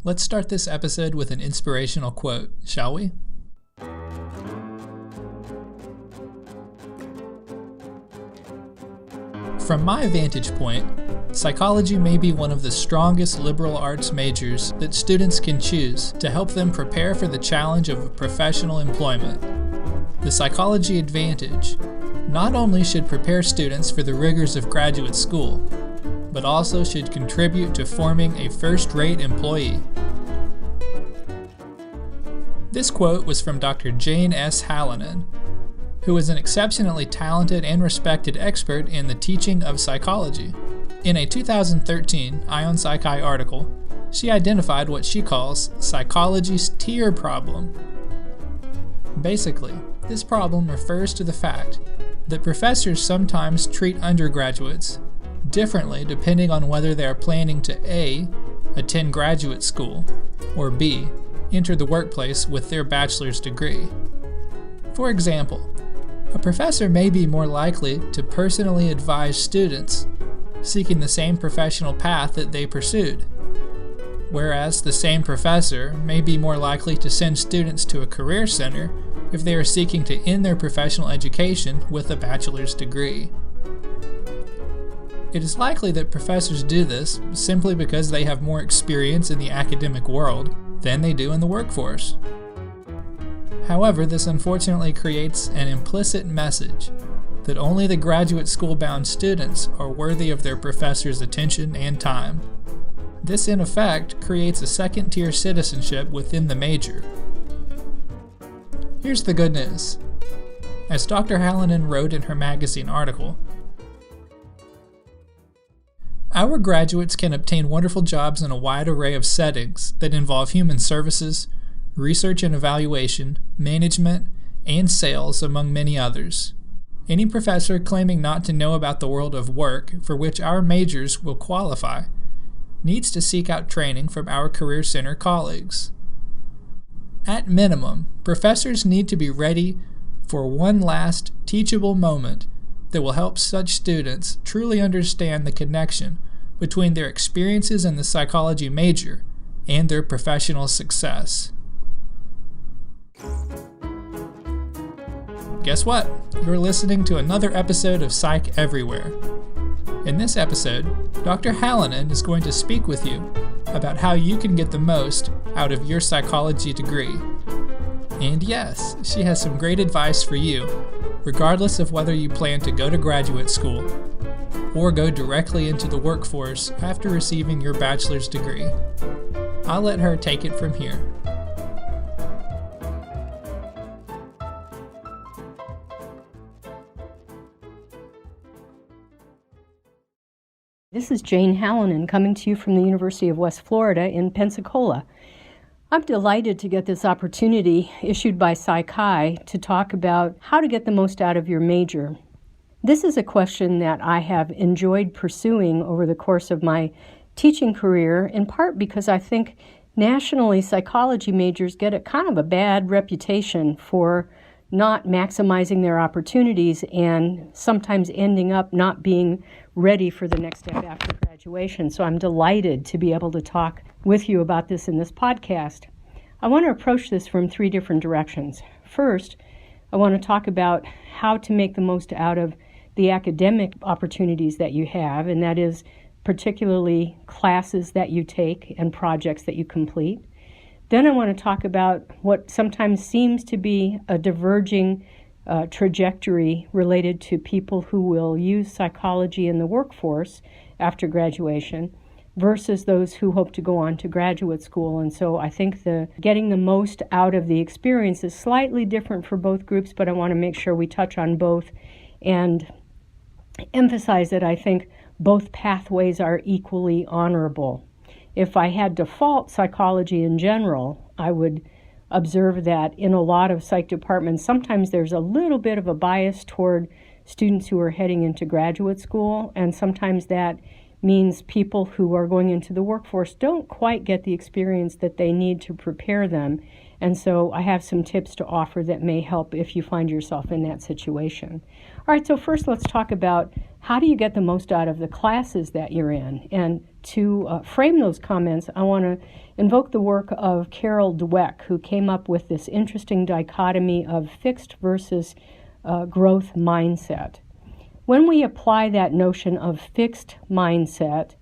Let's start this episode with an inspirational quote, shall we? From my vantage point, psychology may be one of the strongest liberal arts majors that students can choose to help them prepare for the challenge of professional employment. The Psychology Advantage not only should prepare students for the rigors of graduate school, but also should contribute to forming a first-rate employee. This quote was from Dr. Jane S. Halonen, who is an exceptionally talented and respected expert in the teaching of psychology. In a 2013 Ion Psych article, she identified what she calls psychology's tier problem. Basically, this problem refers to the fact that professors sometimes treat undergraduates differently depending on whether they are planning to A, attend graduate school, or B, enter the workplace with their bachelor's degree. For example, a professor may be more likely to personally advise students seeking the same professional path that they pursued, whereas the same professor may be more likely to send students to a career center if they are seeking to end their professional education with a bachelor's degree. It is likely that professors do this simply because they have more experience in the academic world than they do in the workforce. However, this unfortunately creates an implicit message that only the graduate school-bound students are worthy of their professor's attention and time. This, in effect, creates a second-tier citizenship within the major. Here's the good news. As Dr. Halonen wrote in her magazine article, our graduates can obtain wonderful jobs in a wide array of settings that involve human services, research and evaluation, management, and sales, among many others. Any professor claiming not to know about the world of work for which our majors will qualify needs to seek out training from our Career Center colleagues. At minimum, professors need to be ready for one last teachable moment that will help such students truly understand the connection between their experiences in the psychology major and their professional success. Guess what? You're listening to another episode of Psych Everywhere. In this episode, Dr. Halonen is going to speak with you about how you can get the most out of your psychology degree. And yes, she has some great advice for you, regardless of whether you plan to go to graduate school or go directly into the workforce after receiving your bachelor's degree. I'll let her take it from here. This is Jane Halonen coming to you from the University of West Florida in Pensacola. I'm delighted to get this opportunity issued by Psi Chi to talk about how to get the most out of your major. This is a question that I have enjoyed pursuing over the course of my teaching career, in part because I think nationally psychology majors get a kind of a bad reputation for not maximizing their opportunities and sometimes ending up not being ready for the next step after graduation. So I'm delighted to be able to talk with you about this in this podcast. I want to approach this from three different directions. First, I want to talk about how to make the most out of the academic opportunities that you have, and that is particularly classes that you take and projects that you complete. Then I want to talk about what sometimes seems to be a diverging trajectory related to people who will use psychology in the workforce after graduation versus those who hope to go on to graduate school. And so I think getting the most out of the experience is slightly different for both groups, but I want to make sure we touch on both and emphasize that I think both pathways are equally honorable. If I had to fault psychology in general, I would observe that in a lot of psych departments, sometimes there's a little bit of a bias toward students who are heading into graduate school, and sometimes that means people who are going into the workforce don't quite get the experience that they need to prepare them. And so I have some tips to offer that may help if you find yourself in that situation. All right, so first let's talk about how do you get the most out of the classes that you're in. And to frame those comments, I want to invoke the work of Carol Dweck, who came up with this interesting dichotomy of fixed versus growth mindset. When we apply that notion of fixed mindset,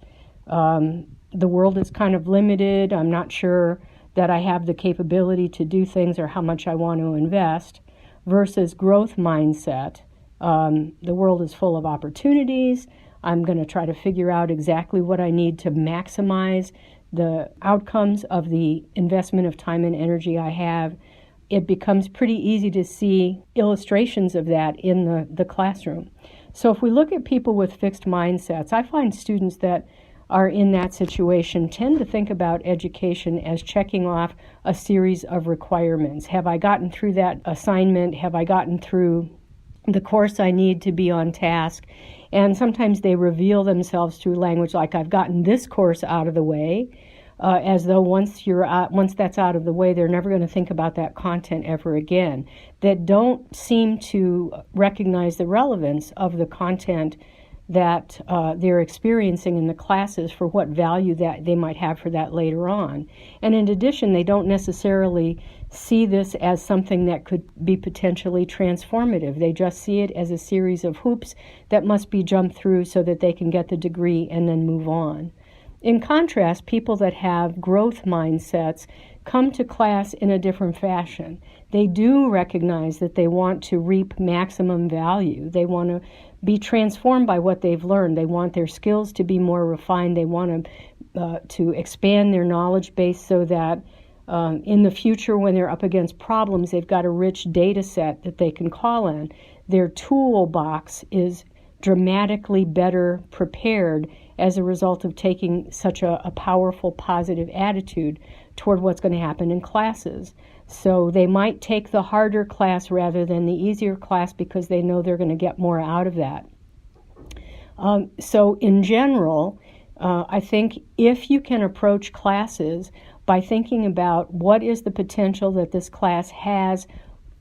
the world is kind of limited. I'm not sure that I have the capability to do things or how much I want to invest, versus growth mindset. The world is full of opportunities. I'm going to try to figure out exactly what I need to maximize the outcomes of the investment of time and energy I have. It becomes pretty easy to see illustrations of that in the classroom. So if we look at people with fixed mindsets, I find students that are in that situation tend to think about education as checking off a series of requirements. Have I gotten through that assignment? Have I gotten through the course I need to be on task? And sometimes they reveal themselves through language like, I've gotten this course out of the way, as though once that's out of the way, they're never going to think about that content ever again, that don't seem to recognize the relevance of the content that they're experiencing in the classes for what value that they might have for that later on. And in addition, they don't necessarily see this as something that could be potentially transformative. They just see it as a series of hoops that must be jumped through so that they can get the degree and then move on. In contrast, people that have growth mindsets come to class in a different fashion. They do recognize that they want to reap maximum value. They want to be transformed by what they've learned. They want their skills to be more refined. They want to expand their knowledge base so that in the future, when they're up against problems, they've got a rich data set that they can call on. Their toolbox is dramatically better prepared as a result of taking such a powerful, positive attitude toward what's going to happen in classes. So they might take the harder class rather than the easier class because they know they're going to get more out of that. So in general, I think if you can approach classes by thinking about what is the potential that this class has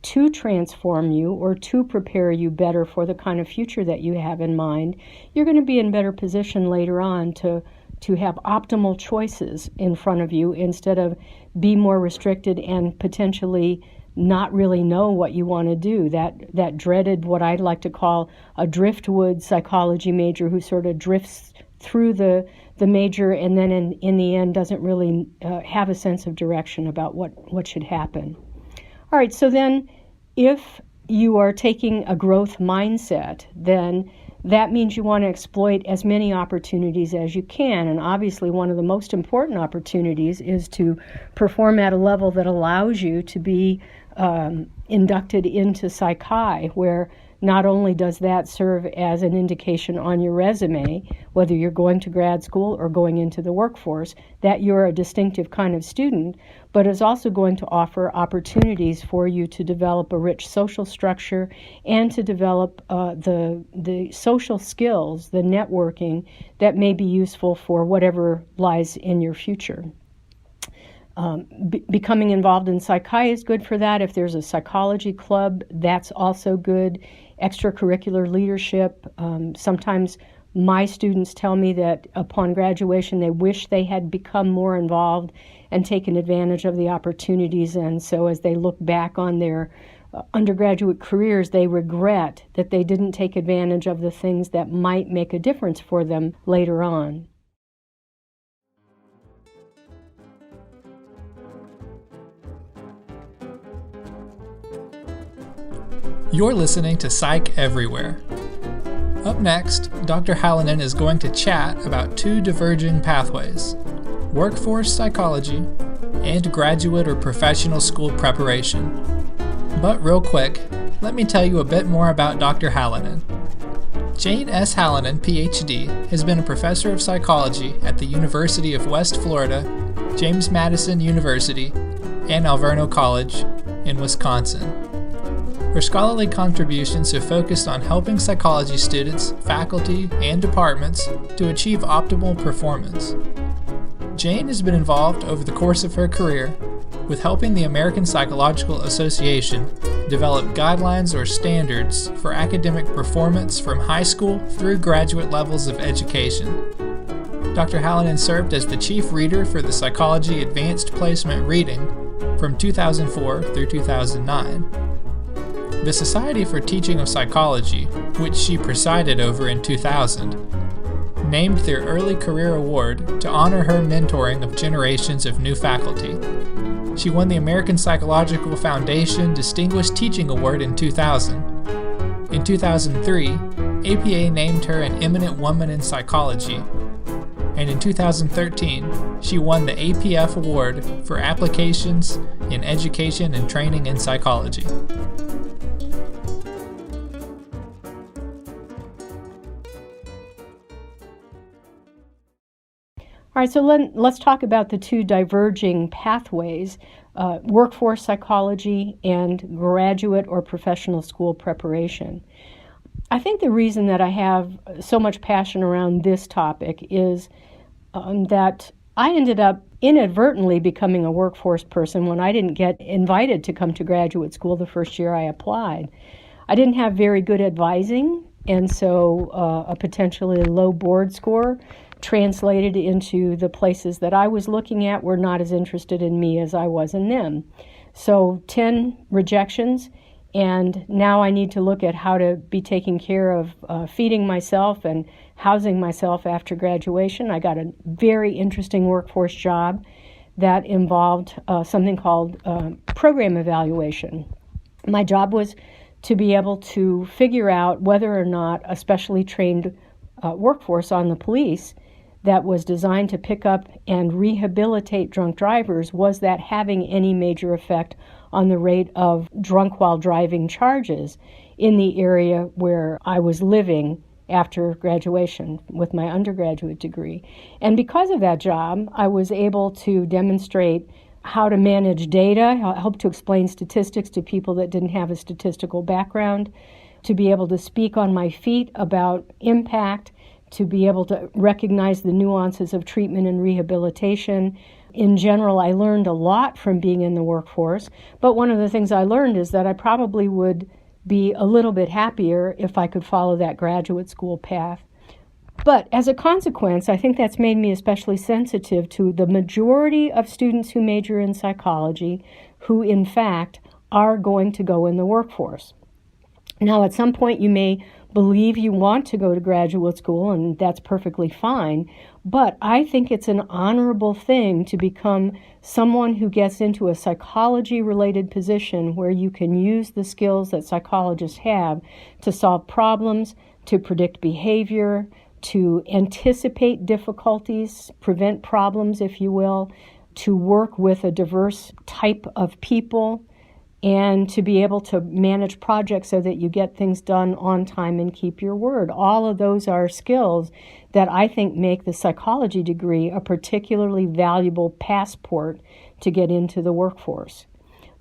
to transform you or to prepare you better for the kind of future that you have in mind, you're going to be in better position later on to have optimal choices in front of you instead of be more restricted and potentially not really know what you want to do. That dreaded, what I'd like to call a driftwood psychology major who sort of drifts through the major and then in the end doesn't really have a sense of direction about what should happen. All right, so then if you are taking a growth mindset, then that means you want to exploit as many opportunities as you can. And obviously one of the most important opportunities is to perform at a level that allows you to be inducted into Psi Chi, where not only does that serve as an indication on your resume, whether you're going to grad school or going into the workforce, that you're a distinctive kind of student, but is also going to offer opportunities for you to develop a rich social structure and to develop the social skills, the networking that may be useful for whatever lies in your future. Becoming involved in Psi Chi is good for that. If there's a psychology club, that's also good. Extracurricular leadership. Sometimes my students tell me that upon graduation they wish they had become more involved and taken advantage of the opportunities, and so as they look back on their undergraduate careers, they regret that they didn't take advantage of the things that might make a difference for them later on. You're listening to Psych Everywhere. Up next, Dr. Halonen is going to chat about two diverging pathways: workforce psychology and graduate or professional school preparation. But real quick, let me tell you a bit more about Dr. Halonen. Jane S. Halonen, Ph.D., has been a professor of psychology at the University of West Florida, James Madison University, and Alverno College in Wisconsin. Her scholarly contributions have focused on helping psychology students, faculty, and departments to achieve optimal performance. Jane has been involved over the course of her career with helping the American Psychological Association develop guidelines or standards for academic performance from high school through graduate levels of education. Dr. Halonen served as the chief reader for the Psychology Advanced Placement Reading from 2004 through 2009. The Society for Teaching of Psychology, which she presided over in 2000, named their Early Career Award to honor her mentoring of generations of new faculty. She won the American Psychological Foundation Distinguished Teaching Award in 2000. In 2003, APA named her an Eminent Woman in Psychology, and in 2013, she won the APF Award for Applications in Education and Training in Psychology. All right, so let's talk about the two diverging pathways, workforce psychology and graduate or professional school preparation. I think the reason that I have so much passion around this topic is that I ended up inadvertently becoming a workforce person when I didn't get invited to come to graduate school the first year I applied. I didn't have very good advising, and so a potentially low board score translated into the places that I was looking at were not as interested in me as I was in them. So 10 rejections, and now I need to look at how to be taking care of feeding myself and housing myself after graduation. I got a very interesting workforce job that involved something called program evaluation. My job was to be able to figure out whether or not a specially trained workforce on the police that was designed to pick up and rehabilitate drunk drivers, was that having any major effect on the rate of drunk while driving charges in the area where I was living after graduation with my undergraduate degree. And because of that job, I was able to demonstrate how to manage data, help to explain statistics to people that didn't have a statistical background, to be able to speak on my feet about impact, to be able to recognize the nuances of treatment and rehabilitation. In general, I learned a lot from being in the workforce, but one of the things I learned is that I probably would be a little bit happier if I could follow that graduate school path. But as a consequence, I think that's made me especially sensitive to the majority of students who major in psychology who, in fact, are going to go in the workforce. Now, at some point, you may believe you want to go to graduate school, and that's perfectly fine. But I think it's an honorable thing to become someone who gets into a psychology-related position where you can use the skills that psychologists have to solve problems, to predict behavior, to anticipate difficulties, prevent problems, if you will, to work with a diverse type of people, and to be able to manage projects so that you get things done on time and keep your word. All of those are skills that I think make the psychology degree a particularly valuable passport to get into the workforce.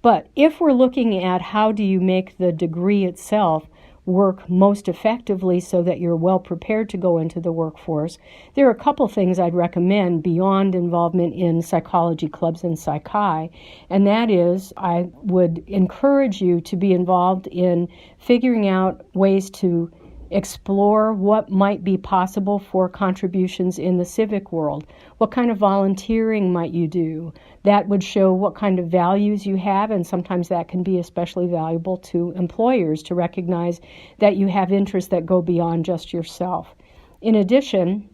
But if we're looking at how do you make the degree itself work most effectively so that you're well prepared to go into the workforce, there are a couple things I'd recommend beyond involvement in psychology clubs and Psi Chi, and that is I would encourage you to be involved in figuring out ways to explore what might be possible for contributions in the civic world. What kind of volunteering might you do? That would show what kind of values you have, and sometimes that can be especially valuable to employers to recognize that you have interests that go beyond just yourself. In addition,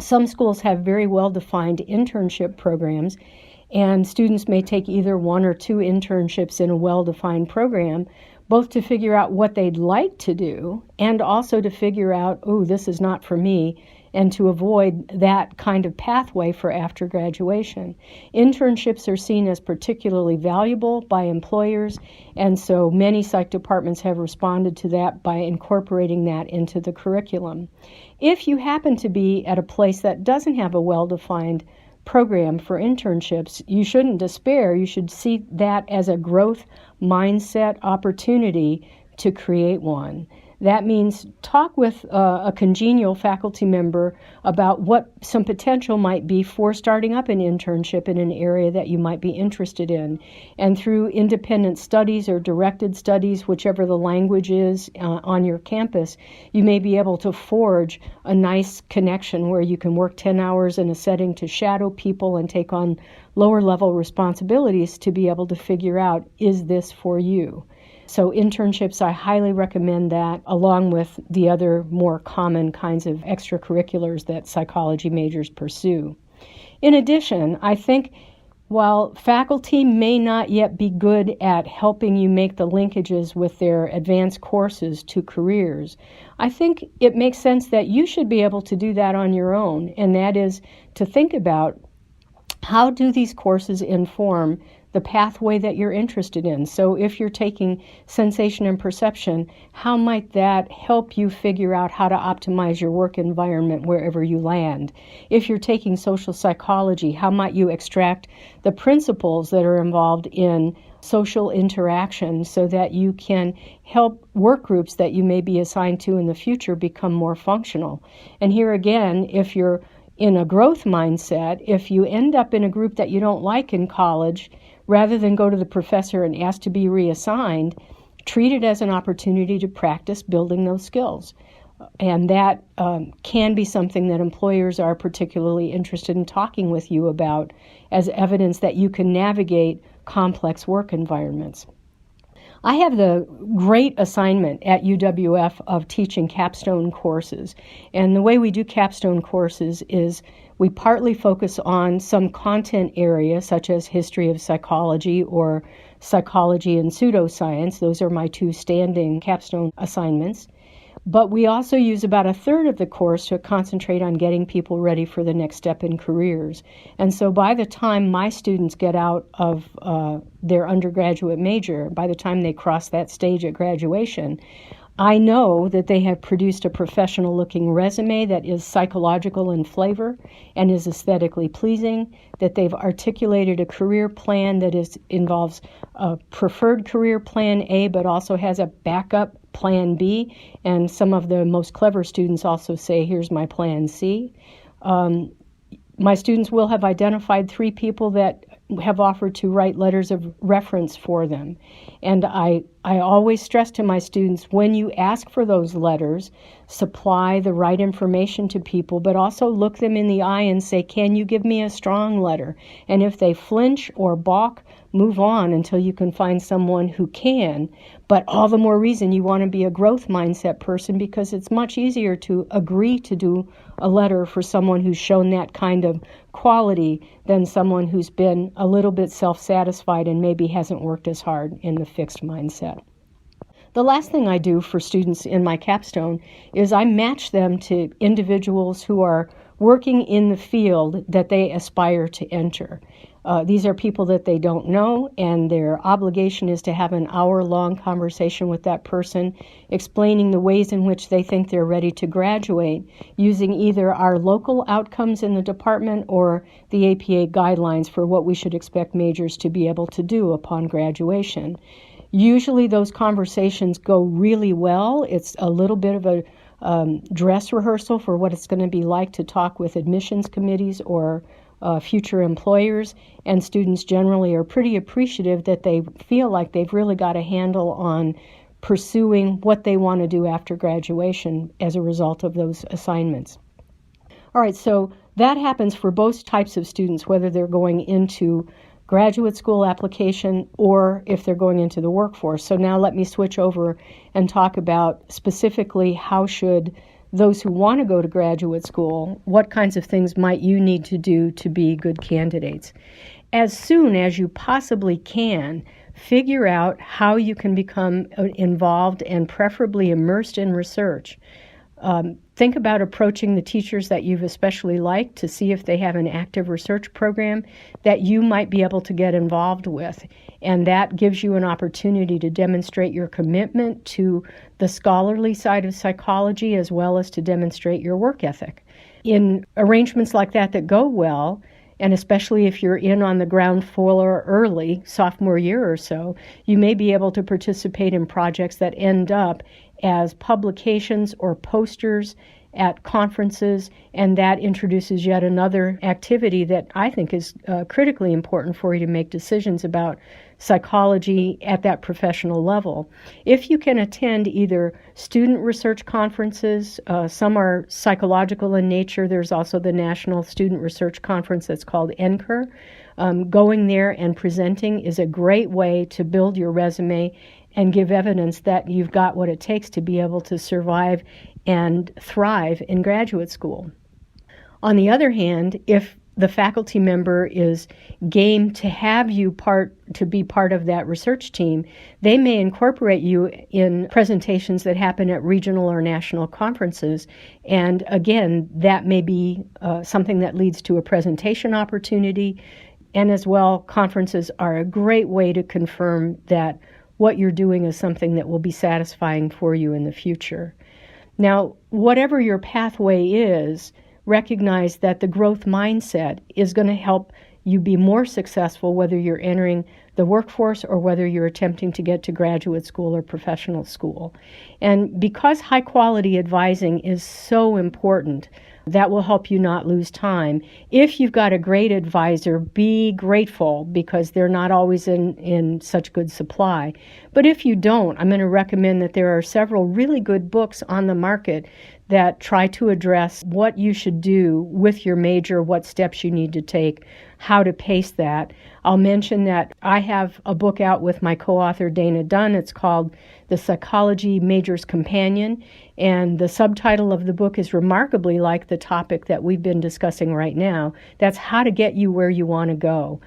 some schools have very well-defined internship programs, and students may take either one or two internships in a well-defined program, both to figure out what they'd like to do and also to figure out, oh, this is not for me, and to avoid that kind of pathway for after graduation. Internships are seen as particularly valuable by employers, and so many psych departments have responded to that by incorporating that into the curriculum. If you happen to be at a place that doesn't have a well-defined program for internships, you shouldn't despair. You should see that as a growth mindset opportunity to create one. That means talk with a congenial faculty member about what some potential might be for starting up an internship in an area that you might be interested in. And through independent studies or directed studies, whichever the language is on your campus, you may be able to forge a nice connection where you can work 10 hours in a setting to shadow people and take on lower level responsibilities to be able to figure out, is this for you? So internships, I highly recommend that, along with the other more common kinds of extracurriculars that psychology majors pursue. In addition, I think while faculty may not yet be good at helping you make the linkages with their advanced courses to careers, I think it makes sense that you should be able to do that on your own, and that is to think about, how do these courses inform the pathway that you're interested in? So if you're taking sensation and perception, how might that help you figure out how to optimize your work environment wherever you land? If you're taking social psychology, how might you extract the principles that are involved in social interaction so that you can help work groups that you may be assigned to in the future become more functional? And here again, if you're in a growth mindset, if you end up in a group that you don't like in college, rather than go to the professor and ask to be reassigned, treat it as an opportunity to practice building those skills. And that can be something that employers are particularly interested in talking with you about as evidence that you can navigate complex work environments. I have the great assignment at UWF of teaching capstone courses. And the way we do capstone courses is we partly focus on some content area, such as history of psychology or psychology and pseudoscience. Those are my two standing capstone assignments. But we also use about a third of the course to concentrate on getting people ready for the next step in careers. And so by the time my students get out of their undergraduate major, by the time they cross that stage at graduation, I know that they have produced a professional-looking resume that is psychological in flavor and is aesthetically pleasing, that they've articulated a career plan that involves a preferred career plan A, but also has a backup plan B, and some of the most clever students also say, here's my plan C. My students will have identified 3 people that have offered to write letters of reference for them. And I always stress to my students, when you ask for those letters, supply the right information to people, but also look them in the eye and say, can you give me a strong letter? And if they flinch or balk, move on until you can find someone who can. But all the more reason you want to be a growth mindset person, because it's much easier to agree to do a letter for someone who's shown that kind of quality than someone who's been a little bit self-satisfied and maybe hasn't worked as hard in the fixed mindset. The last thing I do for students in my capstone is I match them to individuals who are working in the field that they aspire to enter. These are people that they don't know, and their obligation is to have an hour-long conversation with that person, explaining the ways in which they think they're ready to graduate, using either our local outcomes in the department or the APA guidelines for what we should expect majors to be able to do upon graduation. Usually those conversations go really well. It's a little bit of a dress rehearsal for what it's going to be like to talk with admissions committees or future employers, and students generally are pretty appreciative that they feel like they've really got a handle on pursuing what they want to do after graduation as a result of those assignments. All right, so that happens for both types of students, whether they're going into graduate school application or if they're going into the workforce. So now let me switch over and talk about specifically how should those who want to go to graduate school, what kinds of things might you need to do to be good candidates? As soon as you possibly can, figure out how you can become involved and preferably immersed in research. Think about approaching the teachers that you've especially liked to see if they have an active research program that you might be able to get involved with. And that gives you an opportunity to demonstrate your commitment to the scholarly side of psychology as well as to demonstrate your work ethic. In arrangements like that go well, and especially if you're in on the ground floor early, sophomore year or so, you may be able to participate in projects that end up as publications or posters at conferences, and that introduces yet another activity that I think is critically important for you to make decisions about psychology at that professional level. If you can attend either student research conferences, some are psychological in nature. There's also the National Student Research Conference that's called NCUR. Going there and presenting is a great way to build your resume and give evidence that you've got what it takes to be able to survive and thrive in graduate school. On the other hand, if the faculty member is game to have you be part of that research team, they may incorporate you in presentations that happen at regional or national conferences. And again, that may be something that leads to a presentation opportunity. And as well, conferences are a great way to confirm that what you're doing is something that will be satisfying for you in the future. Now, whatever your pathway is, recognize that the growth mindset is going to help you be more successful whether you're entering the workforce or whether you're attempting to get to graduate school or professional school. And because high quality advising is so important, that will help you not lose time. If you've got a great advisor, be grateful because they're not always in such good supply. But if you don't, I'm going to recommend that there are several really good books on the market that try to address what you should do with your major, what steps you need to take, how to pace that. I'll mention that I have a book out with my co-author Dana Dunn. It's called The Psychology Major's Companion, and the subtitle of the book is remarkably like the topic that we've been discussing right now. That's how to get you where you want to go.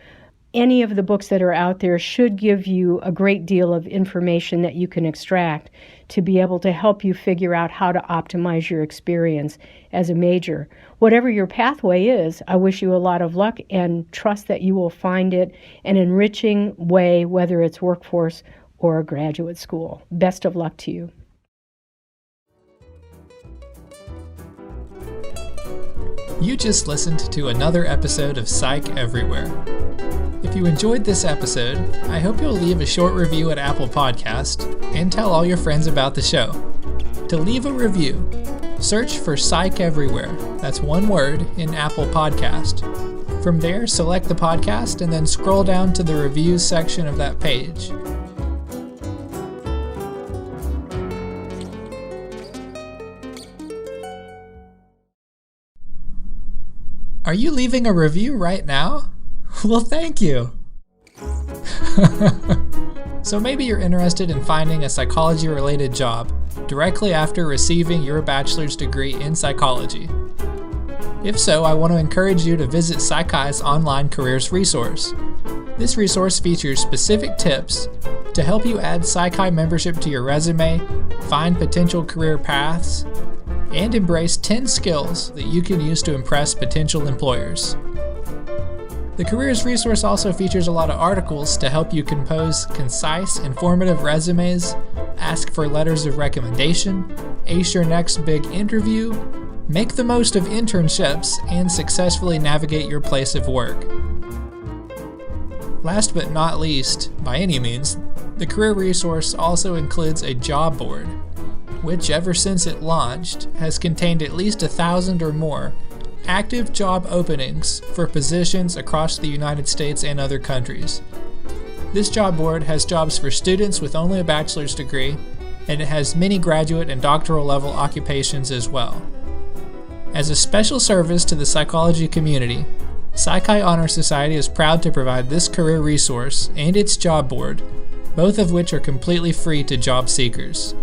Any of the books that are out there should give you a great deal of information that you can extract to be able to help you figure out how to optimize your experience as a major. Whatever your pathway is, I wish you a lot of luck and trust that you will find it an enriching way, whether it's workforce or graduate school. Best of luck to you. You just listened to another episode of Psych Everywhere. If you enjoyed this episode, I hope you'll leave a short review at Apple Podcast and tell all your friends about the show. To leave a review, search for Psych Everywhere, that's one word, in Apple Podcast. From there, select the podcast and then scroll down to the reviews section of that page. Are you leaving a review right now? Well, thank you. So maybe you're interested in finding a psychology-related job directly after receiving your bachelor's degree in psychology. If so, I want to encourage you to visit Psi Chi's online careers resource. This resource features specific tips to help you add Psi Chi membership to your resume, find potential career paths, and embrace 10 skills that you can use to impress potential employers. The careers resource also features a lot of articles to help you compose concise, informative resumes, ask for letters of recommendation, ace your next big interview, make the most of internships, and successfully navigate your place of work. Last but not least, by any means, the career resource also includes a job board, which ever since it launched has contained at least 1,000 or more active job openings for positions across the United States and other countries. This job board has jobs for students with only a bachelor's degree, and it has many graduate and doctoral level occupations as well. As a special service to the psychology community, Psi Chi Honor Society is proud to provide this career resource and its job board, both of which are completely free to job seekers.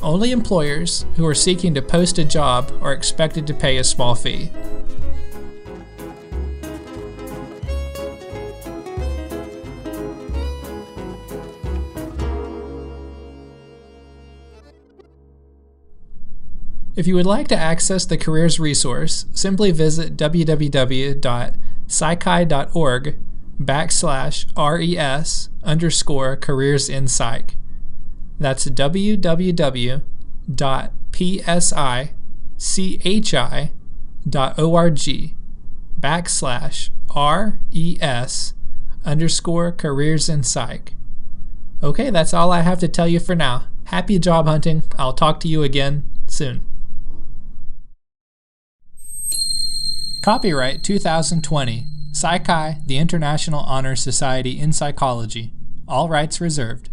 Only employers who are seeking to post a job are expected to pay a small fee. If you would like to access the careers resource, simply visit www.psychi.org/res_careers in psych. That's www.psychi.org/res_careers in psych. Okay, that's all I have to tell you for now. Happy job hunting. I'll talk to you again soon. Copyright 2020. Psi Chi, the International Honor Society in Psychology. All rights reserved.